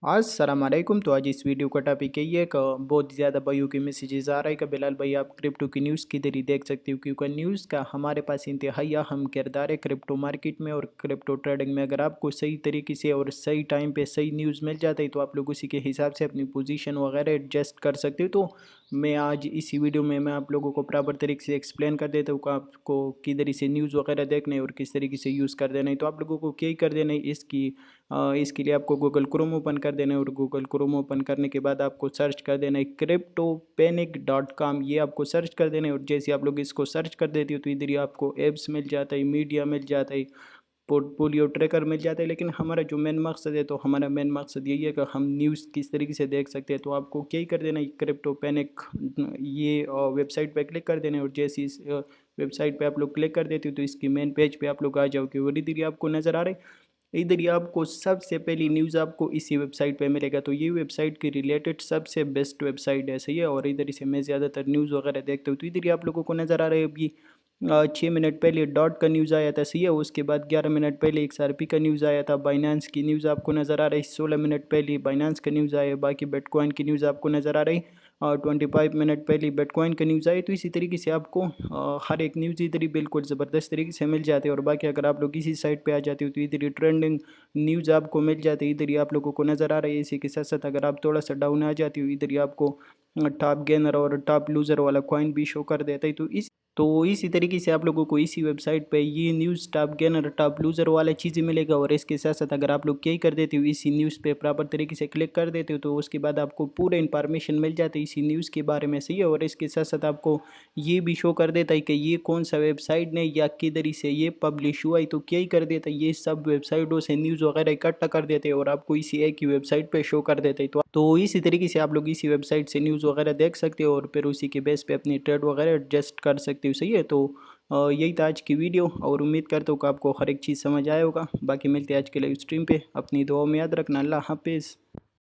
अस्सलाम वालेकुम। तो आज इस वीडियो का टॉपिक यही है कि बहुत ज़्यादा भाइयों के मैसेजेस आ रहा है कि बिलाल भाई आप क्रिप्टो की न्यूज़ किधर ही देख सकते हो, क्योंकि न्यूज़ का हमारे पास इंतहाई अहम किरदार है क्रिप्टो मार्केट में और क्रिप्टो ट्रेडिंग में। अगर आपको सही तरीके से और सही टाइम पे सही न्यूज़ मिल जाता है तो आप लोग उसी के हिसाब से अपनी पोजीशन वगैरह एडजस्ट कर सकते हो। तो मैं आज इसी वीडियो में मैं आप लोगों को प्रॉपर तरीके से एक्सप्लेन कर देता हूँ कि आपको किधर से न्यूज़ वगैरह देखना है और किस तरीके से यूज़ कर देना है। तो आप लोगों को क्या ही कर देना है, इसके लिए आपको गूगल क्रोम ओपन कर देना है और गूगल क्रोम ओपन करने के बाद आपको सर्च कर देना है cryptopanic.com। ये आपको सर्च कर देना है और जैसे आप लोग इसको सर्च कर देते हो तो इधर ही आपको एप्स मिल जाता है, मीडिया मिल जाता है, पोर्टफोलियो ट्रैकर मिल जाता है। लेकिन हमारा जो मेन मकसद है, तो हमारा मेन मकसद यही है कि हम न्यूज़ किस तरीके से देख सकते हैं। तो आपको क्या ही कर देना है, क्रिप्टो पैनिक ये वेबसाइट पे क्लिक कर देना है और जैसे इस वेबसाइट पे आप लोग क्लिक कर देते हो तो इसकी मेन पेज पे आप लोग आ जाओगे और इधर ही आपको नज़र आ रहा है, इधर ही आपको सबसे पहली न्यूज़ आपको इसी वेबसाइट पे मिलेगा। तो ये वेबसाइट के रिलेटेड सबसे बेस्ट वेबसाइट है, सही है। और इधर से मैं ज़्यादातर न्यूज़ वगैरह देखता हूँ। तो इधर ही आप लोगों को नज़र आ रहा है अभी 6 मिनट पहले डॉट का न्यूज़ आया था, सही है। उसके बाद 11 मिनट पहले XRP का न्यूज़ आया था। बाइनेंस की न्यूज़ आपको नज़र आ रही है, 16 मिनट पहले बाइनेंस का न्यूज़ आया। बाकी बिटकॉइन की न्यूज़ आपको नज़र आ रही और 25 मिनट पहले बिटकॉइन का न्यूज़ आई। तो इसी तरीके से आपको हर एक न्यूज़ इधर ही बिल्कुल ज़बरदस्त तरीके से मिल जाती है। और बाकी अगर आप लोग इसी साइट पे आ जाते हो तो इधर ही ट्रेंडिंग न्यूज़ आपको मिल जाती है, इधर ही आप लोगों को नज़र आ रही है। इसी के साथ साथ अगर आप थोड़ा सा डाउन आ जाती हो, इधर ही आपको टॉप गेनर और टॉप लूज़र वाला कॉइन भी शो कर देता है। तो इसी तरीके से आप लोगों को इसी वेबसाइट पे ये news top gainer top loser वाला चीज़ें मिलेगा। और इसके साथ साथ अगर आप लोग क्या ही कर देते हो, इसी न्यूज़ पे प्रॉपर तरीके से क्लिक कर देते हो तो उसके बाद आपको पूरा इन्फॉर्मेशन मिल जाती है इसी न्यूज़ के बारे में, सही है। और इसके साथ साथ आपको ये भी शो कर देता है कि ये कौन सा वेबसाइट ने या किधर से ये पब्लिश हुआ है। तो क्या ही कर देता है, ये सब वेबसाइटों से न्यूज़ वगैरह इकट्ठा कर देते हैं और आपको इसी एक ही वेबसाइट पे शो कर देते हैं। तो इसी तरीके से आप लोग इसी वेबसाइट से न्यूज़ वगैरह देख सकते हो और फिर उसी के बेस पे अपनी ट्रेड वगैरह एडजस्ट कर सकते हो, सही है। तो यही था आज की वीडियो और उम्मीद करता हूँ कि आपको हर एक चीज़ समझ आया होगा। बाकी मिलते हैं आज के लाइव स्ट्रीम पे। अपनी दुआओं में याद रखना। अल्लाह हाफिज़।